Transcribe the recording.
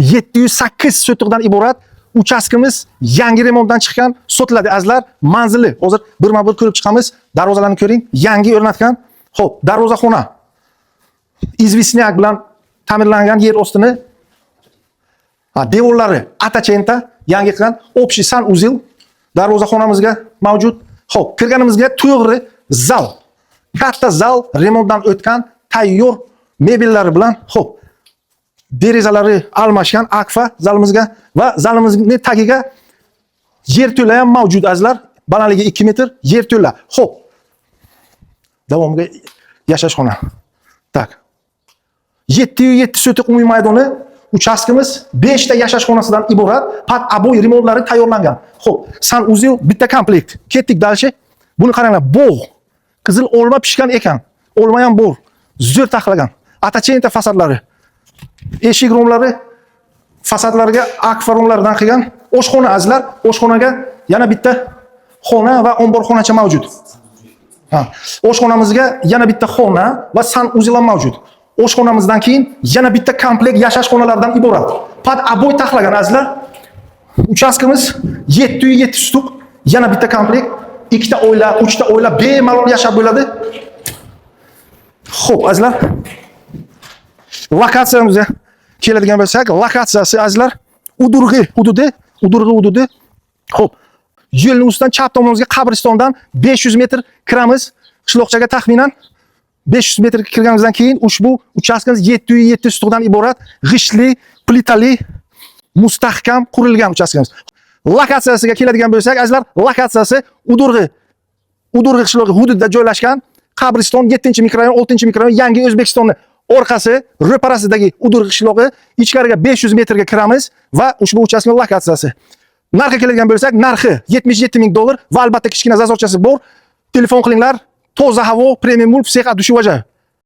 708 sotikdan iborat uchastkamiz yangi remontdan chiqqan, sotiladi azizlar. Manzili hozir birma-bir ko'rib chiqamiz. Darvozalarni ko'ring, yangi o'rnatgan. Xo'p, darvozaxona. Izvisnyak bilan ta'mirlangan yer ostini. Devorlari atachenta yangi qilgan, общий sanuzil darvozaxonamizga mavjud. Xo'p, kirganimizga to'g'ri zal. Katta zal remontdan o'tgan, tayyor mebellari bilan, xo'p, derazalari almashgan akfa zalimizga va zalimizning tagiga yerto'la ham mavjud azizlar. Balandligi 2 metr yerto'la. Xo'p. Davomiga yashash xona. Tak. 707 sotik umumiy maydoni, uchastkamiz 5 ta yashash xonasidan iborat, pat aboy remontlari tayyorlangan. Xo'p, sanuzil bitta komplekt. Ketdik dalshi. Buni qaranglar, bog'. Qizil olma pishgan ekan. Olma ham bor. Zo'r taxlagan. Atachenta fasadlari. Eshik romlari fasadlariga akfa romlardan qilgan. Oshxona azizlar, oshxonaga yana bitta xona va omborxonacha mavjud. Oshxonamizga yana bitta xona va sanuzil ham mavjud. Oshxonamizdan keyin yana bitta komplekt yashash xonalaridan iborat. Pat aboy taxlagan azizlar. Uchastkamiz 707 stuk, yana bitta komplekt, 2 ta oila, 3 ta oila bemalol yashab bo'ladi. Xo'p, azizlar. Lokatsiyamizga keladigan bo'lsak, lokatsiyasi azizlar Udurg'i hududi. Xo'p, yo'lning ustidan chap tomonimizga qabristondan 500 metr kiramiz. Qishloqchaga taxminan 500 metr kirganimizdan keyin ushbu uchastkamiz 707 stukdan iborat, g'ishtli, plitali, mustahkam qurilgan uchastkamiz. Lokatsiyasiga keladigan bo'lsak, azizlar, lokatsiyasi Udurg'i qishlog'i hududida joylashgan. Qabriston 7-mikrorayon, 6-mikrorayon, Yangi O'zbekistonni orqasi, ro'parasidagi Udurg'i qishlog'i, ichkariga 500 metrga kiramiz va ushbu uchastkaning lokatsiyasi. Narxga keladigan bo'lsak, narxi $77 ming va albatta kichkina zazorchasi bor. Telefon qilinglar. Toza havo, premium mulk, psix, dushi vaja.